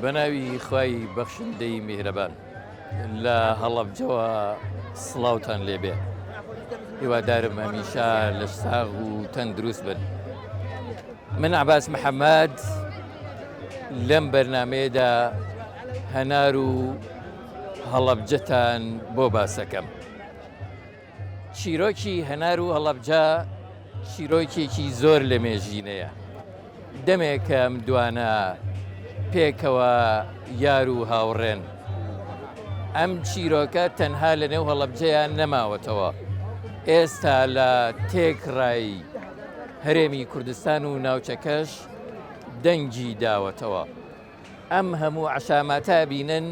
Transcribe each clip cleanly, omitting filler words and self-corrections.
بەناوی خوای بەخشندەی میهرەبان لە هەڵەبجەوە سڵاوتان لێبێ. هیوادارم هەمیشە لە ساغ و تەندروست بن. من عباس محەممەد لەم بەرنمەیەدا هەنار و هەڵەبجەتان بۆ باسەکەم. چیرۆکی هەنار و هەڵەبجە چیرۆکێکی زۆر لە مێژینەیە. دەمێکم دوانە پێکەوە یار و هاوڕێن. ئەم چیرۆکە تەنها لە نێو هەڵەبجەیان نەماوەتەوە، ئێستا لە تێکڕای هەرێمی کوردستان و ناوچەکەش دەنگی داوەتەوە. ئەم هەموو عەشاماتە بینن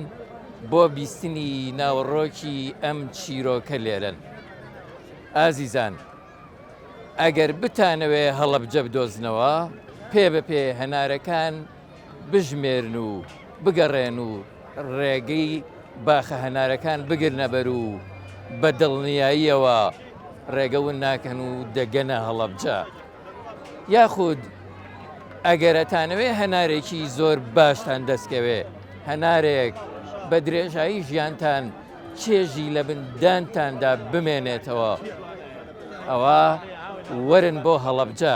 بۆ بیستنی ناوەڕۆکی ئەم چیرۆکە لێرن. ئازیزان، ئەگەر بتانەوێ هەڵەبجە بدۆزنەوە، پێ بەپێ هەنارەکان بژمێرن و بگەڕێن و ڕێگەی باخە هەنارەکان بگرنە بەر و بە دڵنیاییەوە ڕێگەون ناکەن و دەگەنە هەڵەبجە. یاخود ئەگەرەتانەوێ هەنارێکی زۆر باشتان دەستکەوێ، هەنارێک بە درێژایی ژیانتان چێژی لە بندانتاندا بمێنێتەوە، ئەوە وەرن بۆ هەڵەبجە،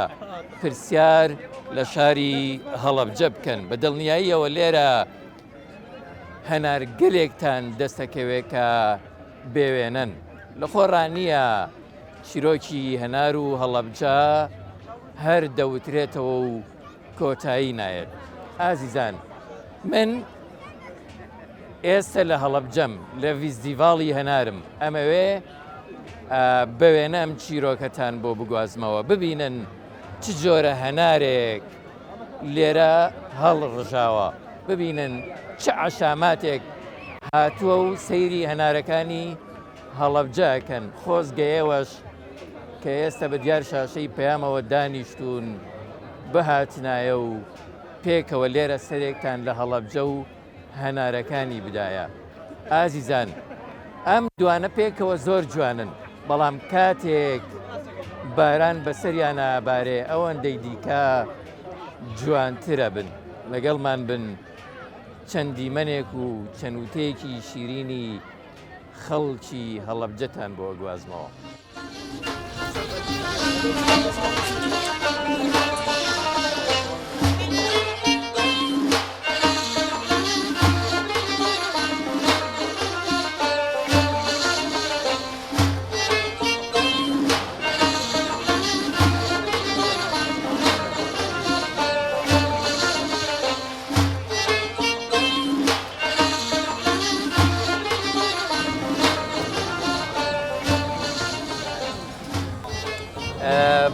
پرسیار لە شاری هەڵەبجە بکەن. بە دڵنیاییەوە لێرە هەنارگەلێکتان دەستەکەوێت کە بێوێنن. لە خۆڕانیە چیرۆکی هەنار و هەڵەبجە هەر دەوترێتەوە و کۆتایی نایێت. ئازیزان، من ئێستا لە هەڵەبجەم، لە ڤیزدیڤاڵی هەنارم. ئەمەوێ بەوێنە ئەم چیرۆکەتان بۆ بگوازمەوە، ببینن چ جۆرە هەنارێک لێرە هەڵڕژاوە، ببینن چ عەشاماتێک هاتووە و سەیری هەنارەکانی هەڵەبجەکەن. خۆزگەیەوەش کە ئێستا بە دیار شاشەی پەیامەوە دانیشتون بهاتنایە و پێکەوە لێرە سەرێکتان لە هەڵەبجە و هەنارەکانی بدایە. ئازیزان، ئەم دوانە پێکەوە زۆر جوانن، بەڵام کاتێک باران بەسەریان ئابارێ ئەوەندەی دیکە جوانترە بن. لەگەڵمان بن چەندی منێک و چەنوتەیەکی شیرینی خەڵکی هەڵەبجەتان بۆ گوازمەوە.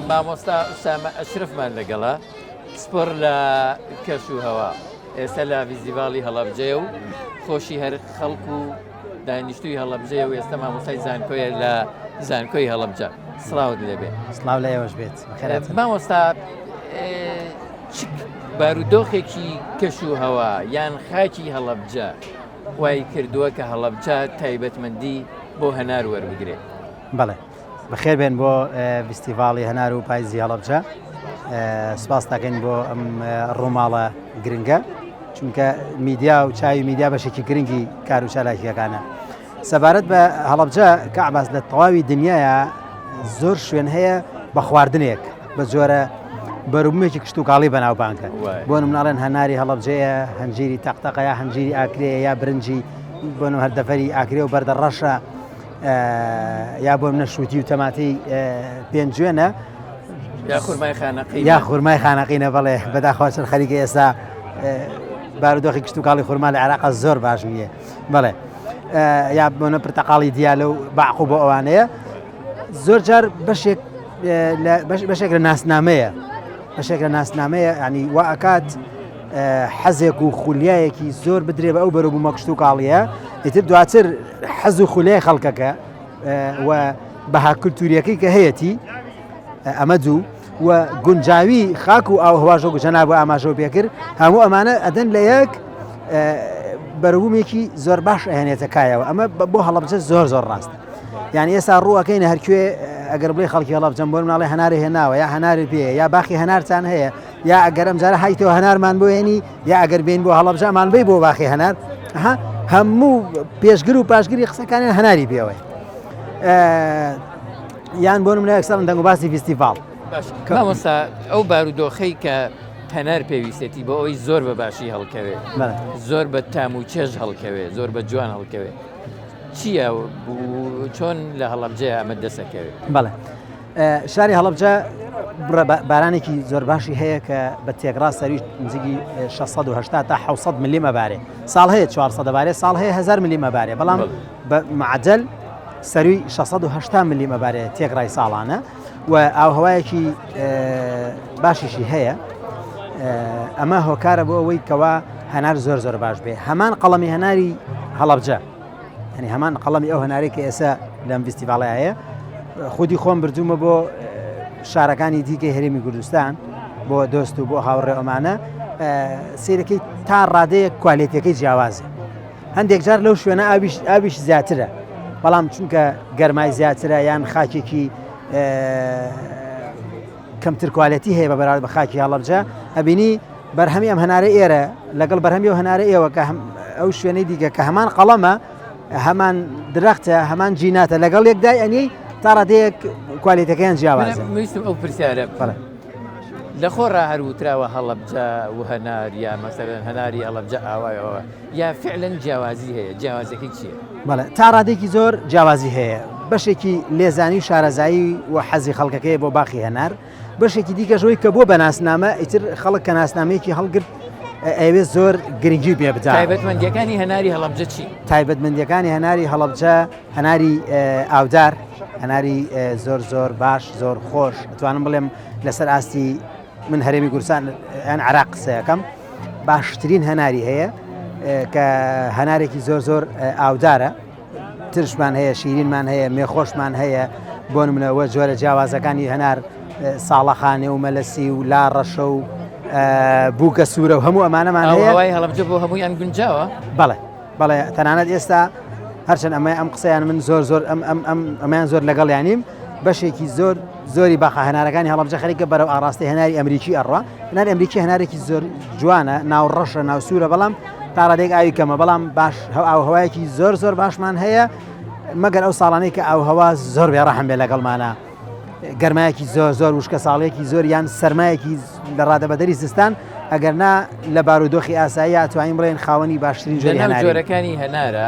مامۆستا ئوسامە ئەشرفمان لەگەڵا، سپۆر لە کەش و هەوا، ئێستا لە ڤیزیڤاڵی هەڵەبجەیە و خۆشی هەر خەڵک و دانیشتووی هەڵەبجەیە و ئێستا مامۆستای زانکۆیە لە زانکۆی هەڵەبجە. سڵاوت لێبێ. سڵاو لە ئێوەش بێت. مامۆستا، چ بارودۆخێکی کەش و هەوا یان خاکی هەڵەبجە وای کردووە کە هەڵەبجە تایبەتمەندی بۆ هەنار وەربگرێت؟ بەڵێ، بەخێر بێن بۆ فستیڤاڵی هەنار و پاییزی هەڵەبجە. سپاس دەکەین بۆ ئەم ڕووماڵە گرنگە، چونکە میدیا و چاوی میدیا بەشێکی گرنگی کار و چالاکیەکانە. سەبارەت بە هەڵەبجە کە عەباس لە تەواوی دنیاە زۆر شوێن هەیە بە خواردنێک بە جۆرە بەروبوومێکی کشت و کاڵی بەناوبانکە. بۆ نمونەڵێن هەناری هەڵەبجەیە، هەنجیری تەقتەقە، یا هەنجیری ئاکرێ، یا برنجی بۆ هەردەفەری ئاکرێ و بەردە ڕەشە، یا بۆ منە شووتی و تەماتی پێنجوێنە، یا خورمای خانەقینە. بەڵێ بەداخوازن خەریکە ئێستا بارودۆخی کشت و کاڵی خورما لە عێراق زۆر باش نییە. بەڵێ، یا بۆنە پرتەقاڵی دیالە و باعقو بۆ ئەوانەیە. زۆر جار بەشێک لە ناسنامەیە، بەشێک لە ناسنامەیە، ینی وا ئەکات حەزێک و خولیایەکی زۆر بدرێ بە ئەو بەروبوومە کشت و کاڵیە، ئیتر دواتر حەز و خولیای خەڵکەکە و بەها کولتوریەکەی کە هەیەی ئەمە دوو و گونجاوی خاک و ئاو هەواژۆ گوجەنا بۆ ئاماژەوە پێکرد، هەموو ئەمانە ئەدەن لە یەک بەروبوومێکی زۆر باش ئەهێنێتە کایەوە. ئەمە بۆ هەڵەبجە زۆر زۆر ڕاستە. یعنی ئێستا ڕووەکەینە هەرکوێ ئەگەر بڵێ خەڵکی هەڵەبجەم بۆ مناڵێ هەناری هێناوە، یا هەناری پێ، یا باخی هەنارتان هەیە، یا ئەگەر ئەم جارە هایتەوە هەنارمان بۆێنی یا ئەگەر بین بۆ هەڵەبجەمان بی بۆ باخی هەنار هەموو پێشگر و پاشگیری قسەکانیان هەناری پێوەی یان بۆ نمونە ئەکسەڵ دەنگ و باسی فیستیڤاڵ مامۆستا ئەو بارودۆخەی کە هەنار پێویستێتی بۆ ئەوی زۆر بە باشی هەڵکەوێت زۆر بە تام و چێژ هەڵکەوێت زۆر بە جوان هەڵکەوێت چییە چۆن لە هەڵەبجە ئەمە دەسەکەوێت؟ بەڵێ شاری هەڵەبجە بارانێکی زۆر باشی هەیە کە بە تێکڕا سەروی نزیکی 680 تا 700 ملی مەبارێ ساڵ هەیە 400 بارێ ساڵ هەیە 1000 ملی مەبارێ بەڵام بە معجل سەروی 680 ملی مەبارێ تێکڕای ساڵانە و ئاوهەوایەکی باشیشی هەیە ئەمە هۆکارە بۆ ئەوەی کەوا هەنار زۆر زۆر باش بێ هەمان قەڵەمی هەناری هەڵەبجە ینی هەمان قەڵەمی ئەو هەناری کە ئێستا لەم فیستیڤاڵە هەیە خودی خۆم بردوومە بۆ شارەکانی دیکەی هەرێمی کوردستان بۆ دۆست و بۆ هاوڕێ ئەمانە سیرەکەی تا ڕادەیە کوالێتیەکەی جیاوازە هەندێک جار لەو شوێنە ئاویش زیاترە بەڵام چونکە گەرمای زیاترە یان خاکێکی کەمتر کوالەتی هەیە بە بەراورد بە خاکی هەڵەبجە ئەبینی بەرهەمی ئەم هەنارە ئێرە لەگەڵ بەرهەمی و هەنارە ئێوە کە ئەو شوێنەی دیکە کە هەمان قەڵەمە هەمان درەختە هەمان جیناتە لەگەڵ یەکدای ئەنی تا ڕادەیەک کوالێتەکەیان جیاوازە ویستم ئەو پرسیارە لە خۆڕا هەروتراوە هەڵەبجە و هەنار یا مەسەرەن هەناری هەڵەبجە ئاوایەوە یا فعلەن جیاوازی هەیە جیاوازەکەی چییە؟ بەڵێ تا ڕادێکی زۆر جیاوازی هەیە بەشێکی لێزانی و شارەزایی و حەزی خەڵکەکەی بۆ باخی هەنار بەشێکی دیکەژەوەی کە بۆ بەناسنامە ئیتر خەڵک کە ناسنامەیەکی هەڵگرت ئەوێ زۆر گرنگی پێ بدات. تایبەتمەندیەکانی هەناری هەڵەبجە چی؟ تایبەتمەندیەکانی هەناری هەڵەبجە هەناری ئاودار هەناری زۆر زۆر باش زۆر خۆش دەتوانم بڵێم لەسەر ئاستی من هەرێمی کوردستان ئەن عراق قسەیەکەم باشترین هەناری هەیە کە هەنارێکی زۆر زۆر ئاودارە ترشمان هەیە شیرینمان هەیە مێخۆشمان هەیە بۆ نمونەوە جۆرە جیاوازەکانی هەنار ساڵەخانێ و مەلەسی و لا ڕەشە و بووکە سوورە و هەموو ئەمانەمان هەیە هەوای هەڵەبجە بۆ هەموویان گونجاوە؟ بەڵێ تەنانەت ئێستا هەرچەند ئەم قسەیان من زۆر ئەمیان زۆر لەگەڵ یانیم بەشێکی زۆری باخە هەنارەکانی هەڵەبجە خەریکە بەرەو ئاڕاستی هەناری ئەمریکی ئەڕوا هەناری ئەمریکی هەنارێکی زۆر جوانە ناو ڕەشە ناو سوورە بەڵام تا ڕادێک ئاوی کەمە بەڵام باش ئاوهەوایەکی زۆر باشمان هەیە مەگەر ئەو ساڵانەی کە ئاوهەوا زۆر بێڕەحم بێ لەگەڵمانە گەرمایەکی زۆر وشکە ساڵەیەکی زۆر یان سەرمایەکی لە ڕادەبەدەری زستان ئەگەر نا لە بارودۆخی ئاسایی ئەتوانین بڵێن خاوەنی باشترین جۆری هەناری جۆرەکانی هەنارە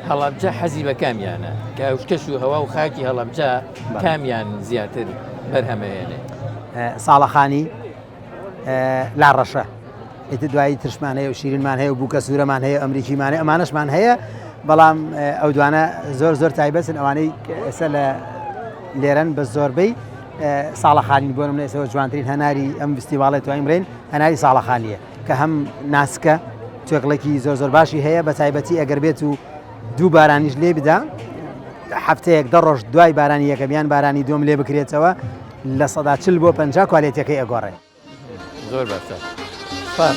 هەڵەبجە حەزی بە کامیانە کە وشکەش و هەوا و خاکی هەڵەبجە کامیان زیاتر بەرهەمەهێنێ ساڵەخانی لا ڕەشە ئیتر دوایی ترشمان هەیە و شیرینمان هەیە و بووکە سوورەمان هەیە ئەمریکیمانێ ئەمانەشمان هەیە بەڵام ئەو دوانە زۆر تایبەتن ئەوانەی ئێستا لە لێرەن بە زۆربەی ساڵەخانی بۆ نمونە ئێستا جوانترین هەناری ئەم فستیڤاڵێ توانین بڵێن هەناری ساڵەخانیە کە هەم ناسکە توێکڵێکی زۆر باشی هەیە بە تایبەتی ئەگەر بێت و دوو بارانیش لێ بدا هەفتەیەک دە ڕۆژ دوای بارانی یەکەمیان بارانی دوم لێ بکرێتەوە لە 140 بۆ 50 کوالێتەکەی ئەگۆڕێ زۆر باشە سپاس.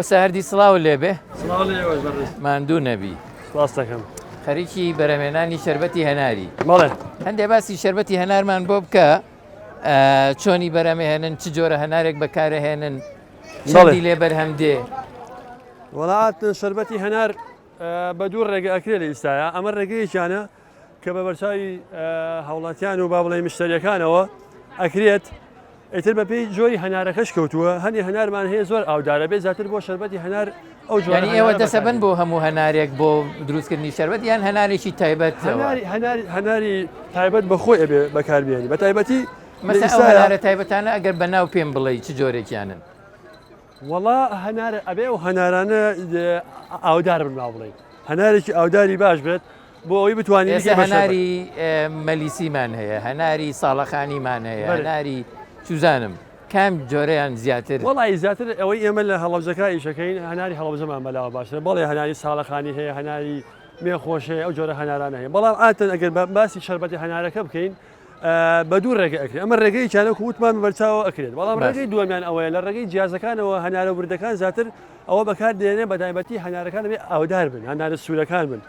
وەسەهردی سڵاو لێبێ ماندوو نەبی خەریکی بەرەمێنانی شەربەتی هەناری هەندێک باسی شەربەتی هەنارمان بۆ بکە چۆنی بەرەمێهێنن چ جۆرە هەنارێک بەکارەهێنن چەندی لێ بەرهەم دێ وڵات شەربەتی هەنار بە دوو ڕێگە ئەکرێت لە ئیستاە ئەمە ڕێگەیەکیانە کە بە بەرچاوی هاوڵاتیان و با بڵێ مشتریەکانەوە ئەکرێت ئیتر بەپێی جۆری هەنارەکەش کەوتووە هەنی هەنارمان هەیە زۆر ئاودارە بێ زیاتر بۆ شەربەتی هەنار ئەو جوانی ئێوە دەسەبن بۆ هەموو هەنارێک بۆ دروستکردنی شەربەت یان هەنارێکی تایبەت هەناری تایبەت بەخۆی ئەبێ بەکاربیێنی بە تایبەتی هەنارە تایبەتانە ئەگەر بەناو پێم بڵێ چ جۆرێکیانن وەڵا هەنارە ئەبێ و هەنارانە ئاودار بن ناو بڵێ هەنارێکی ئاوداری باش بێت بۆ ئەوەی بتوانین ئێستا هەناری مەلیسیمان هەیە هەناری ساڵەخانیمان هەیە هەناری چوزانم کام جۆرەیان زیاتر وڵی زیاتر ئەوەی ئێمە لە هەڵەبجەکە ئیشەکەین هەناری هەڵەبجەمان بەلاوە باشتر بەڵێ هەناری ساڵەخانی هەیە هەناری مێخۆشەیە ئەو جۆرە هەناران هەیە بەڵام ئاتن ئەگەر باسی شەربەتی هەنارەکە بکەین بە دوو ڕێگە ئەکرێت ئەمە ڕێگەی چانە وتمان بەرچاوە ئەکرێت بەڵام ڕێگەی دووەمیان ئەوەیە لە ڕێگەی جیازەکانەوە هەنارە وردەکان زیاتر ئەوە بەکار دێنێ بە تایبەتی هەنارەکان بێ ئاودار بن هەنارە سوورەکان بن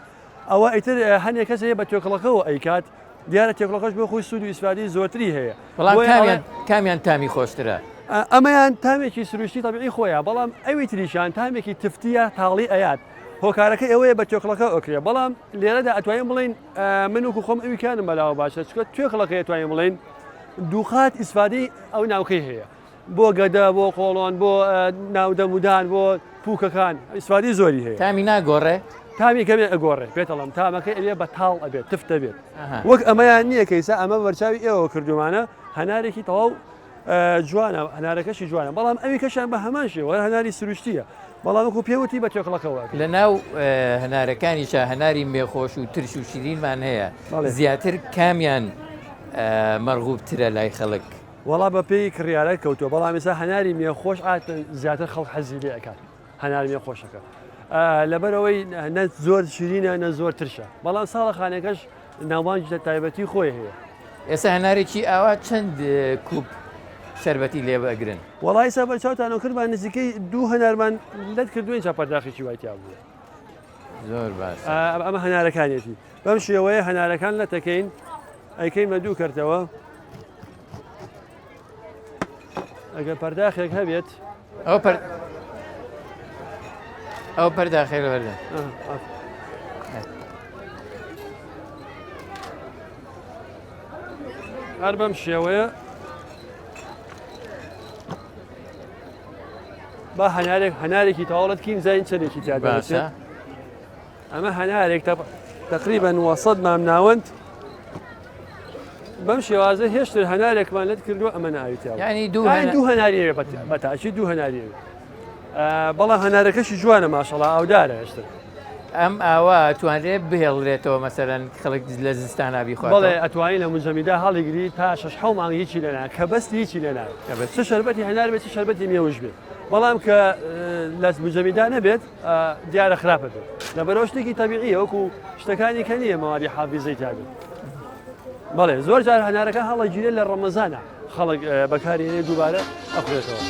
ئەوە ئیتر هەنێک کەس هەیە بە تێکڵەکەەوە ئەیکات دیارە تێکڵەکەش بۆ خۆی سوود و ئیسفادی زۆرتری هەیە بەڵام کامیان تامی خۆشترە ئەمەیان تامێکی سروشتی تەبیعی خۆیە بەڵام ئەوی تریشان تامێکی تفتیە تاڵی ئەیات هۆکارەکە ئەوەیە بە تێکڵەکە ئۆکرێ بەڵام لێرەدا ئەتوانین بڵین من وکو خۆم ئەویکانم بەلاوە باشە چکە توێکڵەکە توانین بڵین دووخات ئیسفادی ئەو ناوکەی هەیە بۆ گەدە بۆ قۆڵۆن بۆ ناودەمودان بۆ پووکەکان ئیسفادی زۆری هەیە تامی ناگۆڕێ تامی کەمێ ئەگۆڕێ پێتەڵم تامەکەی ئەوێ بە تاڵ ئەبێت تفتە بێت وەک ئەمەیان نییە کەیسا ئەمە بەرچاوی ئێوە کردومانە هەنارێکی تەواو جوانە هەنارەکەشی جوانە بەڵام ئەوی کەشان بە هەمان شێوە هەناری سروشتیە بەڵام وەکو پێوتی بە تێکڵەکەەوە لە ناو هەنارەکانیشە هەناری مێخۆش و ترش و شیرینمان هەیە زیاتر کامیان مەرغوبترە لای خەڵک وەڵا بە پێی کڕیارە کەوتووە بەڵام ێستا هەناری مێخۆش زیاتر خەڵک حەزی لێ ئەکات هەناری مێخۆشەکە لەبەرەوەی نە زۆر شیرینە نە زۆر ترشە بەڵام ساڵەخانەکەش ناوانجە تایبەتی خۆی هەیە ئێستا هەنارێکی ئاوا چەند کوب شەربەتی لێ بەگرن وڵی سا بەرچاوتانەوە کردمان نزیکەی دوو هەنارمان لەت کردوین چاپەرداخێکی وایتیا بووە زۆر باش ئەمە هەنارەکانێتی بەم شێوەیە هەنارەکان لە تەکەین ئەیکەین بە دوو کردەوە ئەگەر پەرداخێک هەبێت ئەو پەرداخێک لەبەردە هەر بەم شێوەیە با هەنارێکی تاوڵەت کیم زین چەندێکی باشە ئەمە هەنارێک تقریبا وەسەد مام ناوەند بەم شێوازە هێشتر هەنارێکمان لەت کردووە ئەمە ناویتیا ینی دوو هەناری بەتاچی دوو هەناری بەڵام هەنارەکەشی جوانە ماشەڵا ئاودارە هێشتر ئەم ئاوا توانرێت بهێڵرێتەوە مەسەرەن خەڵک لە زستانە بیخوات بەڵێ ئەتوانین لە مجەمیدا هەڵیگری تا 6 مانگ هیچی لەنا کە بەستی هیچی لەنا چ شەربەتی هەنار بێت چ شەربەتی مێوش بێت بەڵام کە لە مجەمیدا نەبێت دیارە خراپە بێت لەبەرەوە شتێکی تەبیعیە وەکو شتەکانی کە نییە مەوادی حافیزەی تابێت بەڵێ زۆر جار هەنارەکە هەڵەگیرێت لە ڕەمەزانە خەڵک بەکارێنێ دووبارە ئەخورێتەوە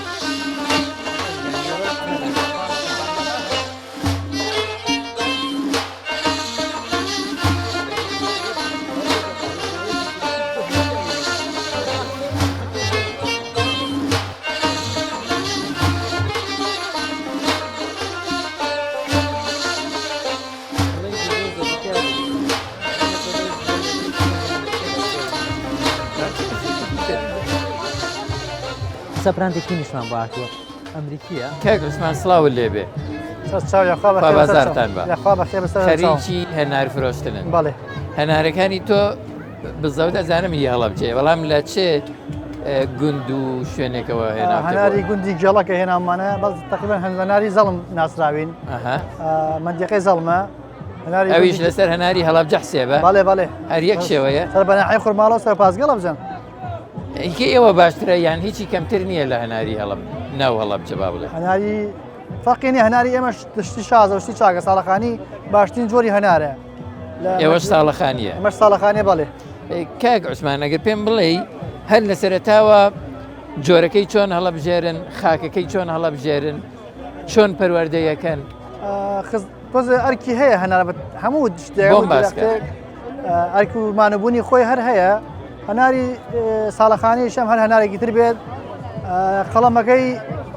سەپرانتێکی نیشمان بۆ هاتووە ئەمریکیە کاک عوسمان سڵاو لێبێ بازارتان خەریکی هەنار فرۆشتنن بەڵێ هەنارەکانی تۆ بزەوت ئەزانم هەڵە بچێ بەڵام لە چێ گوند و شوێنێکەوە هەناری گوندی گێڵەکە هێنامانە بەس تقریبا هەناری زەڵم ناسراوین منجەکەی زەڵمە ئەویش لەسەر هەناری هەڵەبجە حسێبە بەڵێ بەڵێ هەر یەک شێوەیە سەر بەناحی خورماڵەوە سەر پازگەڵە بزن ئیکە ئێوە باشترە یان هیچی کەمتر نییە لە هەناری هەڵب ناو هەڵەبجە با بڵێ هەناری فەقینی هەناری ئێمە شتی شازە شتی چاکە ساڵەخانی باشترین جۆری هەنارە ئێوەش ساڵەخانیە ئەمەش ساڵەخانیە بەڵێ کاک عوسمان ئەگەر پێم بڵێ هەر لە سەرەتاوە جۆرەکەی چۆن هەڵەبژێرن خاکەکەی چۆن هەڵەبژێرن چۆن پەروەردەیەکەن ئەرکی هەیە هەنار هەموو ئەرک و مانەبوونی خۆی هەر هەیە هەناری ساڵەخانیشەم هەر هەنارێکی تر بێت قەڵەمەکەی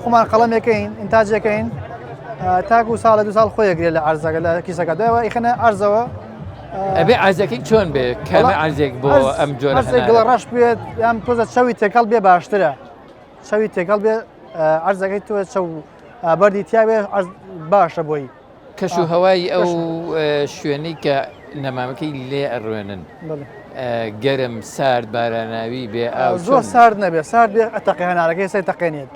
خۆمان قەڵەمەکەین ئینتاجەکەین تاکو ساڵە دو ساڵ خۆیەگرێت لە عرزەکە لە کیسەکە دوایەوە ئیخەنە عرزەوە ئەبێ عرزەکەی چۆن بێ کامە عرزێک بۆ ئەم جۆرە گڵە ڕەش بێت یان تۆزە چەوی تێکەڵ بێ باشترە چەوی تێکەڵ بێ عرزەکەی تۆ چەو بەردی تیاوێ باشە بۆی کەش و هەوای ئەو شوێنەی کە نەمامەکەی لێ ئەڕوێنن گەرم سارد باراناوی بێ ئاو زۆر سارد نەبێت سارد بێ ئەتەقی هەنارەکەی سەی تەقێنێت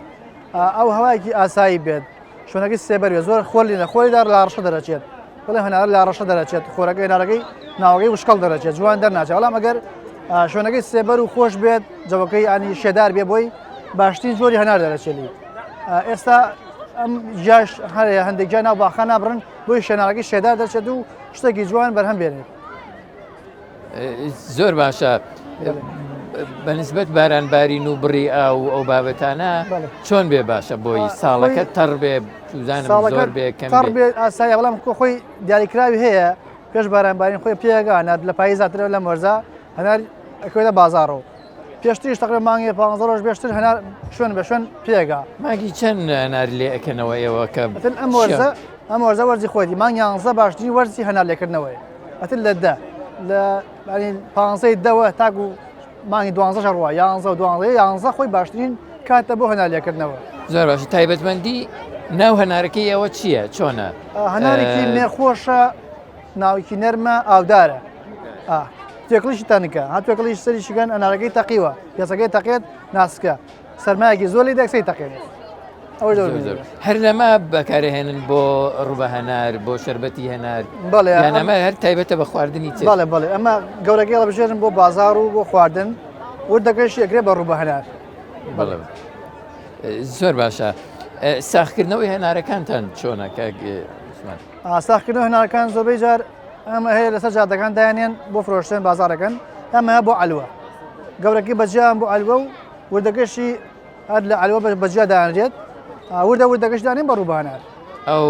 ئەو هەوایەکی ئاسایی بێت شوێنەکەی سێبەر بێت زۆر خۆلی لە خۆیدا لاڕشە دەرەچێت بڵێ هەنار لە ڕەشە دەرەچێت خۆرەکەی هێنارەکەی ناوەکەی وشکەڵ دەرەچێت جوان دەرناچێت بەڵام ئەگەر شوێنەکەی سێبەر و خۆش بێت جەوەکەی ئانی شێدار بێ بۆی باشترین زۆری هەنار دەرەچێتی ئێستا ئەم جاش هەندێک جا ناو باخە نابڕن بۆی شێنارەکەی شێدار دەچێت و شتێکی جوان بەرهەم بێنێت زۆر باشە بەنسبەت بارانبارین و بڕی ئەو بابەتانە چۆن بێ باشە بۆی ساڵەکە تەڕ بێ زانم زۆر بێ کەم بێ ئاسایی بەڵام خۆی دیاریکراوی هەیە پێش بارانبارین خۆی پێگانات لە پاییزاترە لە مەرزە هەنار ئەکوێتە بازارەوە پێشتریش تەقریبا مانگی 15 ڕۆژ بێشتر هەنار شوێن بە شوێن پێگا ماگی چەند هەناری لێ ئەکەنەوە ئێوە کە ئەم وەرزە وەرزی خۆیتی مانگ 11 باشترین وەرزی هەنار لێکردنەوەی ئەتر لە دە لە 15 دەوە تاکو مانگی 12 ڕوە 11 خۆی باشترین کاتە بۆ هەنار لێکردنەوە زۆر باشە تایبەتمەندی ناو هەنارەکەی ئەوە چییە چۆنە هەنارێکی نێرخۆشە ناوکی نەرمە ئاودارە توێکڵیشی تەنکە ها توێکڵیش سەریشیگەن ئەنارەکەی تەقیوە پێسەکەی تەقێت ناسکە سەرمایەکی زۆری دەکسەی تەقێت هەر لەمە بەکارهێنن بۆ ڕوبە هەنار بۆ شربەتی هەنار ئەمە هەر تایبەتە بە خواردنی چ بەڵێ ئەمە گەورەکەی لە بژێرن بۆ بازار و بۆ خواردن وردەکەشی ئەگرێ بە ڕوبە هەنار زۆر باشە ساختکردنەوەی هەنارەکانتان چۆنە ساختکردنەوە هەنارەکان زۆربەی جار ئەمە هەیە لەسەر جادەکان دایانێن بۆ فرۆشتن بازارەکەن ئەمە هەیە بۆ ئەلوە گەورەکەی بەجیان بۆ ئەلوە و وردەکەشی هەر لە ئەلوە بەجیا دایانرێت وردەکەش دانین بە ڕووبە هەنار ئەو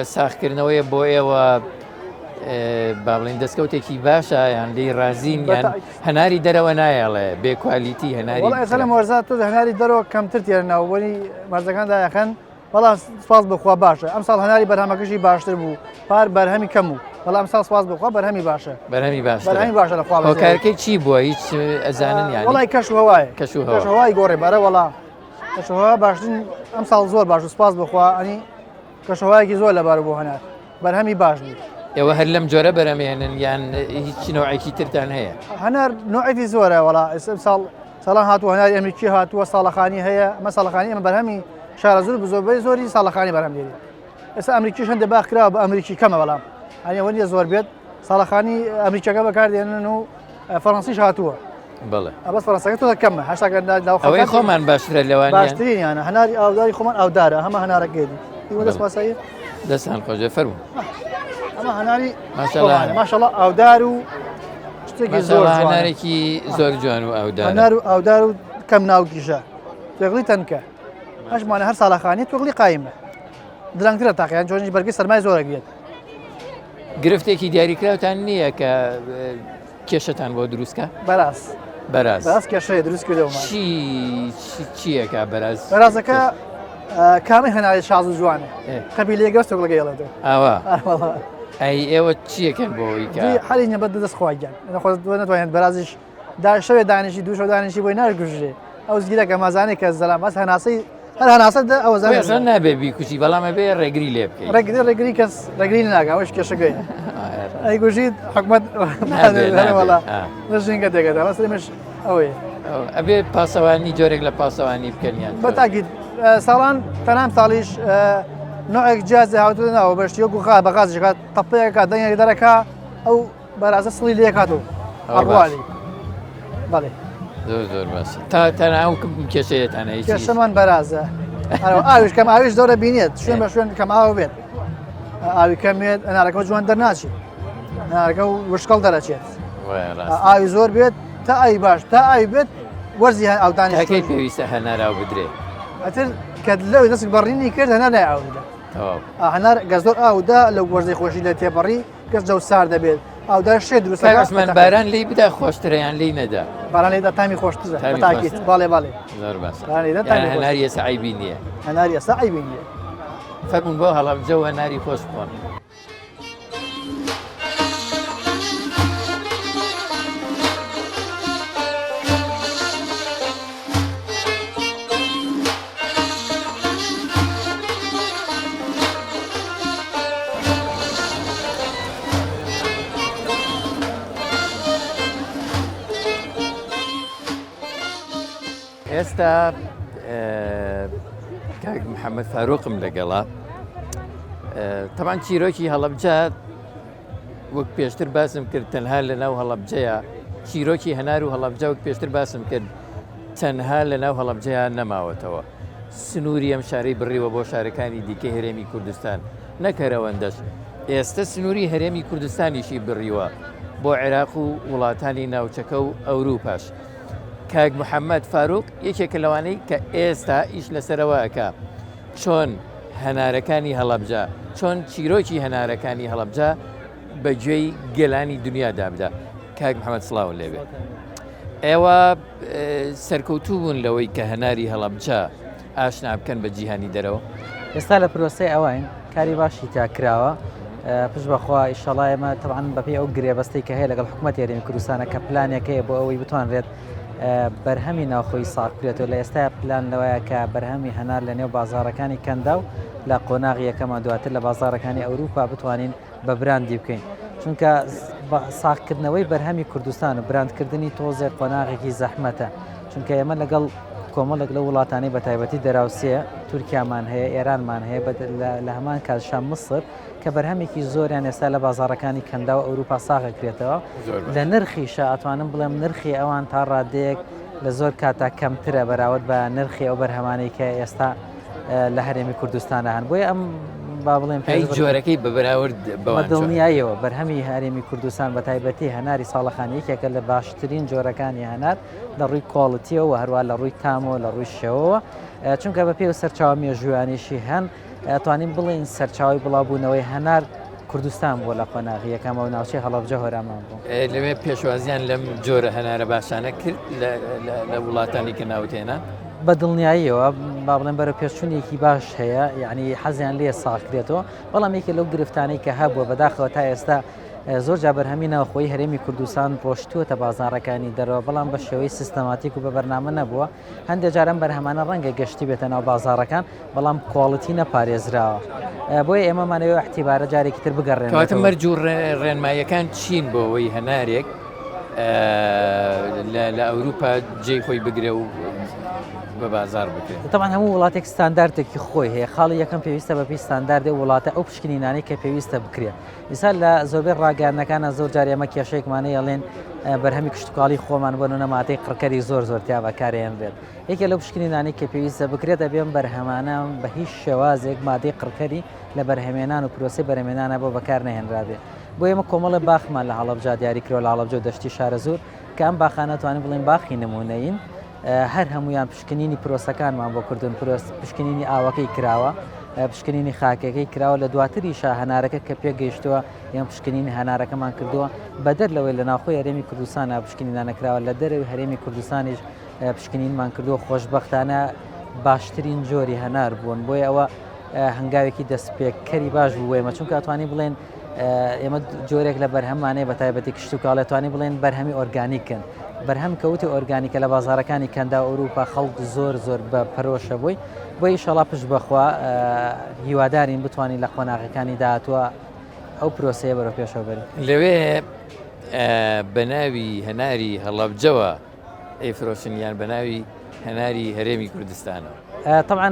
ساختکردنەوەیە بۆ ئێوە با بڵین دەستکەوتێکی باشە یان لێی رازین یان هەناری دەرەوە نایەڵێ بێکوالیتی هەناری ئێستا لە مۆرزات تۆ هەناری دەرەوە کەمتر تێناوەنی مەرزەکاندا یەخەن بەڵام سپاس بخوا باشە ئەم ساڵ هەناری بەرهەمەکەشی باشتر بوو پار بەرهەمی کەم و بەڵام ساڵ سپاس بخوا بەرهەمی باشە بەرهەمی باشە لە خوا هۆکارەکەی چی بووە هیچ ئەزانن یان وڵای کەشوهەوایە کەشوهەوای گۆڕێ بەرە وەڵام کەشوهەوا باشترین ئەم ساڵ زۆر باش و سپاس بخوا ئەنی کەشوهەوایەکی زۆر لەبارە بۆ هەنار بەرهەمی باش بوو ئێوە هەر لەم جۆرە بەرەمێنن یان هیچ نوعێکی ترتان هەیە هەنار نوعێتی زۆرە وڵا ساڵ ساڵان هاتووە هەناری ئەمریکی هاتووە ساڵەخانی هەیە ئەمە ساڵەخانی ئەمە بەرهەمی شارە زۆر بزۆربەی زۆری ساڵەخانی بەرهەم لێری ئێستا ئەمریکیش هەندێک باخراوە بە ئەمریکی کەمە بەڵام هەنیەوە نیە زۆر بێت ساڵەخانی ئەمریکەکە بەکاردێنن و فەڕەنسیش هاتووە بەڵێ ئەبەس فەڕەنسەکە تۆ کەمە ئەوەی خۆمان باشترە لەوان باشترینیانە هەناری ئاوداری خۆمان ئاودارە هەمە هەنارەکەیدی دەست پاسایی دەستان خۆشە فەرموو ئەمە هەناری ماشەڵڵا ئاودار و شتێکی زۆر هەنارێکی زۆر جوان و ئاودار و کەم ناوکیشە توێغڵی تەنکە هەشمانە هەر ساڵەخانی توێغڵی قایمە درەنگترە تاقییان جۆنی بەرگی سەرمای زۆرەگرێت گرفتێکی دیاریکراوتان نییە کە کێشتان بۆ دروستکە بەراز کێشەیە دروست کردەوە چیەکە بەرازەکە کامی هەناری شاز و جوانە قەبی لێگەست لەگەڵێت ئاوا ئەی ئێوە چیەکەن بۆی حالی نەبەت دەستخواگیان نەتوانێت بەرازیش شەوێ دانیشی دوو شەو دانیشی بۆی ناژگوژێ ئەو زگیرەکە مازانێ کە زەلام بەس هەناسەی هەر هەناسەدا ئەوە زەن نابێ بیکوچی بەڵامە بێ ڕێگری لێ بکەیت ڕێگری کەس ڕێگری ناگە ئەوش کێشەکەی ئەی گوژیت حکومت نژینگە دێگەدا بەسمش ئەوەیە ئەبێ پاسەوانی جۆرێک لە پاسەوانی بکەنیان بەتاکیت ساڵان تەنام ساڵیش نوعێک جیازی هاوتنەوە بەشتی وەکو خا بەغازیکات تەپەیەکە دەنگێک دەرەکە ئەو بەرازە سڵی لێکاتەوە ئەڕوالی بەڵێ زۆر باش تا تەناو کێشەیەتانە کێشەمان بەرازە ئاویش کەم ئاویش دەورە بینێت شوێن بە شوێن کەم ئاو بێت ئاوی کەمێت ئەنارەکە جوان دەرناچێت نارەکە وشکەڵ دەرەچێت ئاوی زۆر بێت تا ئای باش تا ئای بێت وەرزی ئەودانی تاکەی پێویستە هەناراو بدرێ ئەتر کە لەوەی دەست بەڕینی کرد هەنا لای ئاودا هەنار گە زۆر ئاودا لە وەرزەی خۆشی لە تێپەڕی کەس جەو سار دەبێت ئاودار شێ دروستمان باران لی بدا خۆشترەیان لی نەدا باران لێدا تامی خۆشترە تاکیت باڵێ زۆر باش هەناری ئێستا عیبی نییە هەناری ئێستا عیبی نییە فەرموون بۆ هەڵەبجە و هەناری خۆش بکۆن ئێستا کاک محەممەد فاروقم لەگەڵا تەمان چیرۆکی هەڵەبجە وەک پێشتر باسم کرد تەنها لە ناو هەڵەبجەیە چیرۆکی هەنار و هەڵەبجە وەک پێشتر باسم کرد تەنها لە ناو هەڵەبجەیە نەماوەتەوە سنووری ئەم شارەی بڕیوە بۆ شارەکانی دیکە هەرێمی کوردستان نەکەرەوەندەش ئێستا سنووری هەرێمی کوردستانیشی بڕیوە بۆ عێراق و وڵاتانی ناوچەکە و ئەوروپاش کاک محەممەد فاروق یەکێکە لەوانەی کە ئێستا ئیش لەسەرەوەکە چۆن هەنارەکانی هەڵەبجە چۆن چیرۆکی هەنارەکانی هەڵەبجە بەگوێی گەلانی دنیادا بدە کاک محەممەد سڵاو لێبێ ئێوە سەرکەوتوو بوون لەوەی کە هەناری هەڵەبجە ئاشنا بکەن بە جیهانی دەرەوە ئێستا لە پرۆسی ئەوین کاری باشی تاکراوە پشت بەخوا ئیشەڵا ئێمە تەعاان بەپی ئەو گرێبەستی کە هەیە لەگەڵ حکوومەت یاریمی کوردستانە کە پلانێکەیە بۆ ئەوەی بتوانرێت بەرهەمی ناوخۆی ساڵ بکرێتەوە لە ئێستا پلان لەوەیە کە بەرهەمی هەنار لە نێو بازارەکانی کەندا و لە قۆناغی یەکەمە دواتر لە بازارەکانی ئەوروپا بتوانین بە براندی بکەین چونکە ساختکردنەوەی بەرهەمی کوردستان و براندکردنی تۆزێک قۆناغێکی زەحمەتە چونکە ئێمە لەگەڵ کۆمەڵێک لە وڵاتانی بە تایبەتی دەراوسێ تورکیامان هەیە ئێرانمان هەیە لە هەمان کاتشان مصر کە بەرهەمێکی زۆریان ئێستا لە بازارەکانی کەندا و ئەوروپا ساغەکرێتەوە لە نرخیشە ئەتوانم بڵێم نرخی ئەوان تا ڕادەیەک لە زۆر کاتا کەمترە بەراورد بە نرخی ئەو بەرهەمانەی کە ئێستا لە هەرێمی کوردستانە هەن بۆیە ئەم با بڵێم جۆرەکەی بە بەراورد دڵنیاییەوە بەرهەمی هەرێمی کوردستان بە تایبەتی هەناری ساڵەخانەیەکێکە لە باشترین جۆرەکانی هەنار لە ڕووی کۆڵەتیەوە هەروە لە ڕووی تامەوە لە ڕووی شێوەوە چونکە بە پێی و سەرچاوە مێژویانیشی هەن توانین بڵێن سەرچاوی بڵاوبوونەوەی هەنار کوردستان بووە لە قۆناغیەکەمە و ناوچەی هەڵەبجە هۆرامان بوو لەوێ پێشوازیان لەم جۆرە هەنارە باشانە کرد لە وڵاتانی کە ناوتێنە بە دڵنیاییەوە با بڵێن بەرە پێشچوونێکی باش هەیە یعنی حەزیان لێ ساڵکرێتەوە بەڵام یەکێ لەو گرفتانەی کە هەبووە بەداخەوە تا ئێستا زۆر جا بەرهەمی ناوخۆی هەرێمی کوردستان ڕۆشتووەتە بازارەکانی دەرەوە بەڵام بە شێوەی سیستەماتیک و بە بەرنامە نەبووە هەندێک جاران بەرهەمانە ڕەنگە گەشتی بێتە ناو بازارەکان بەڵام کۆڵەتی نەپارێزراوە بۆیە ئێمەمانەوە احتیبارە جارێکی تر بگەڕێن کەواتە مەرجوو ڕێنماییەکان چین بۆ ئەوەی هەنارێک لە ئەوروپا جێی خۆی بگرێ و بە بازار بکرێت تەمان هەموو وڵاتێک ستانداردێکی خۆی هەیە خاڵی یەکەم پێویستە بەپی ستانداردی وڵاتە ئەو پشکنینانەی کە پێویستە بکرێت ئیسا لە زۆربەی ڕاگەاندنەکانە زۆر جار ئێمە کێشەیەکمانە یەڵێن بەرهەمی کشتتوکاڵی خۆمان بۆ نەماتەی قڕکەری زۆر زۆرتیا بەکارێنرێت یەکێ لەو پشکنینانەی کە پێویستە بکرێت دەبێن بەرهەمانە بە هیچ شێوازێک مادەی قڕکەری لە بەرهەمێنان و پرۆسی بەرهەمێنانە بۆ بەکار نەهێنرابێت بۆ ئێمە کۆمەڵە باخمان لە هەڵەبجا دیاریکرۆ لە هەڵەبجە و دەشتی شارە زۆر کە ئەم باخانە توانین بڵێن باخی نمونەین هەر هەمویان پشکنینی پرۆسەکانمان بۆ کردن پشکنینی ئاوەکەی کراوە پشکنینی خاکەکەی کراوە لە دواتریشە هەنارەکە کە پێگەیشتووە یان پشکنینی هەنارەکەمان کردووە بەدەر لەوەی لە ناوخۆی هەرێمی کوردستانە پشکنینانەکراوە لە دەرەوەی هەرێمی کوردستانیش پشکنینمان کردووە خۆشبەختانە باشترین جۆری هەنار بوون بۆیە ئەوە هەنگاوێکی دەستپێکەری باش بوو ئێمە چونکە ئەتوانی بڵێن ئێمە جۆرێک لە بەرهەمانەیە بە تایبەتی کشتتوکاڵ توانی بڵێن بەرهەمی ئۆرگانیکن بەرهەم کەوتی ئۆرگانیکە لە بازارەکانی کەندا ئەوروپا خەڵک زۆر بە پەرۆشە بووی بۆی ئیشەڵا پشت بەخوا هیوادارین بتوانین لە قۆناغەکانی داهاتوە ئەو پرۆسەیە بەرەو پێشەوە بەرین لەوێ بە ناوی هەناری هەڵەبجەوە ئەیفرۆشنیان بە ناوی هەناری هەرێمی کوردستانەوە طبعا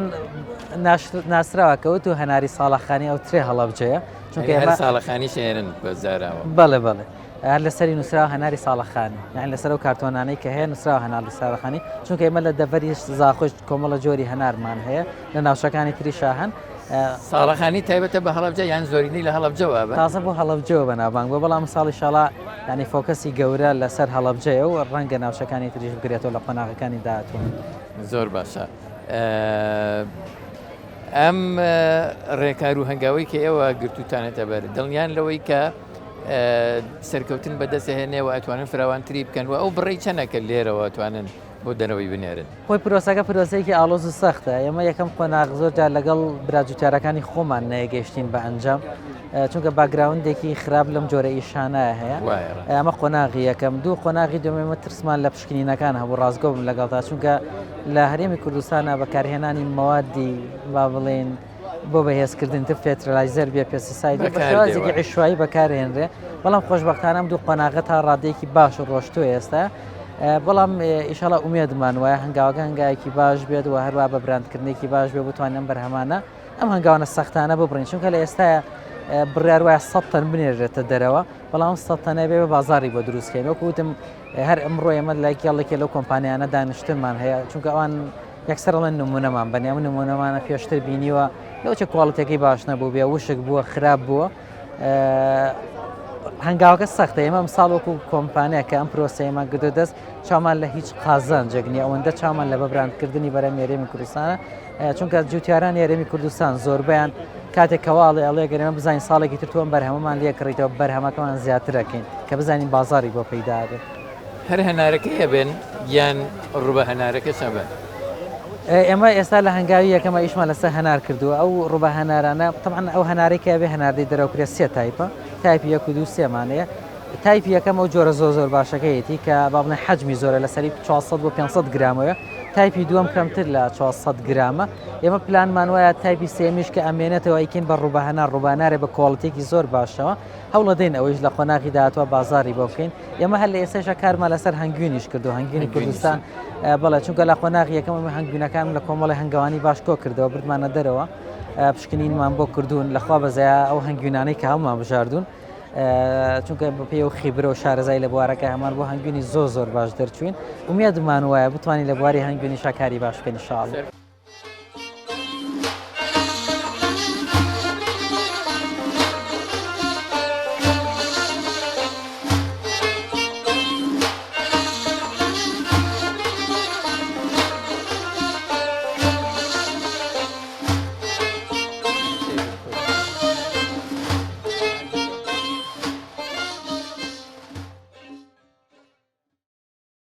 ناسراوە کەوت و هەناری ساڵەخانی ئەو ترێ هەڵەبجەیە چونکە هەر ساڵەخانی شێنن بەزاراوە بەڵێ هەر لەسەری نووسراوە هەناری ساڵەخانی یان لەسەر و کارتۆنانەی کە هەیە نووسراوە هەناری ساڵەخانی چونکە ئێمە لە دەڤەری زاخۆش کۆمەڵە جۆری هەنارمان هەیە لە ناوچەکانی تریشا هەن ساڵەخانی تایبەتە بە هەڵەبجە یان زۆرینەی لە هەڵەبجەوە تازە بۆ هەڵەبجەوە بەناوبانگ بۆ بەڵام ساڵی شەڵا ینی فۆکەسی گەورە لەسەر هەڵەبجەیە و ڕەنگە ناوچەکانی تریش بگرێتەوە لە قۆناغەکانی داهاتوو زۆر باشە ئەم ڕێکار و هەنگاوی کە ئێوە گرتوتانێتە بەر دڵنیان لەوەی کە سەرکەوتن بەدەستهێنێەوە ئەتوانن فراوانتری بکەن و ئەو بڕی چەنەکە لێرەوە ئەتوانن بۆ دەرەوەی بنێرن خۆی پرۆسەکە پرۆسەیەکی ئاڵۆز و سەختە ئێمە یەکەم قۆناغ زۆر جار لەگەڵ براجوتارەکانی خۆمان نەیەگەیشتین بە ئەنجام چونکە باگراوندێکی خراپ لەم جۆرە ئیشانە هەیە ئەمە قۆناغی یەکەم دوو قۆناغی دومێمە ترسمان لە پشکنینەکان هەبوو ڕازگۆ بم لەگەڵتا چونکە لە هەرێمی کوردستانە بەکارهێنانی مەوادی با بڵێن بۆ بەهێزکردن فێترەلایزەر بێ پێسیساید بەشێوازێکی عیشوایی بەکارهێنرێ بەڵام خۆشبەختانەم دوو قۆناغە تا ڕادەیەکی باش و ڕۆشتووە ئێستا بەڵام ئیشەڵا ئومێدمان وایە هەنگاوەکە هەنگایەکی باش بێت و هەروە بە براندکردنێکی باش بێ بتوانین بەرهەمانە ئەم هەنگاوانە سەختانە ببڕین چونکە لە ئێستاە بڕیار وایە 100 تەن بنێرێتە دەرەوە بەڵام 100 تەنە بێ بە بازاری بۆ دروستکەین وەکوتم هەر ئەمڕۆ ئێمە لایەکێڵێکی لەو کۆمپانیانە دانیشتنمان هەیە چونکە ئەوان یەکسەرڵەن نمونەمان بەنیام نمونەمانە پێشتر بینیوە لەوچە کوواڵەتێکی باش نەبوو بێ وشک بووە خراپ بووە هەنگاوەکە سەختە ئێمە ئەمساڵ وەکو کۆمپانیا کە ئەم پرۆسەیەمان کردو دەست چامان لە هیچ قازانجێک نییە ئەوەندە چامان لە بەبراندکردنی بەرەم یاریێمی کوردستانە چونکە جوتیاران یاریێمی کوردستان زۆربیان کاتێک کەواڵی ئەڵێ گەرمە بزانین ساڵێکی تر تۆم بەرهەمەمان لێکڕیتەوە بەرهەمەکەمان زیاترەکەین کە بزانین بازاری بۆ پەیدا بێت هەر هەنارەکەی بن یان ڕوبە هەنارەکە چەبە ئێمە ئێستا لە هەنگاوی یەکەمە ئیشمان لەسەر هەنار کردووە ئەو ڕوبە هەنارانە طبعاً ئەو هەنارێکە بێ هەناردەی دەرەوکرێت سێ تایپە تایپی 1 و 2 3مانەیە تایپی یەکەم ئەو جۆرە زۆر باشەکەیەتی کە با بڵێن حەجمی زۆرە لەسەری 400 بۆ 500 گرامەوە تایپی دووەم کەمتر لە 400 گرامە ئێمە پلانمان وایە تایپی سێمیش کە ئەمێنێتەوە ئیکین بە ڕوبە هەنار ڕوبانارێ بە کۆڵەتێکی زۆر باشەوە هەوڵە دەین ئەوەیش لە قۆناغی داهاتوە بازاری بۆ بکەین ئێمە هەر لە ئێستاشە کارمان لەسەر هەنگوینیش کردو هەنگوینی کوردستان بەڵێ چونکە لە قۆناغی یەکەم هەنگوینەکان لە کۆمەڵی هەنگاوانی باش کۆ کردەوە بردمانە دەرەوە پشکنینمان بۆ کردوون لەخوا بەزایە ئەو هەنگوینانەی کە هەمومان بژاردوون چونکە بە پێی و خیبرە و شارەزای لە بوارەکە هەمان بۆ هەنگوینی زۆر باش دەرچوین ومیدمان وایە بتوانین لە بواری هەنگوینی شاکاری باش بکەین ئینشاءالله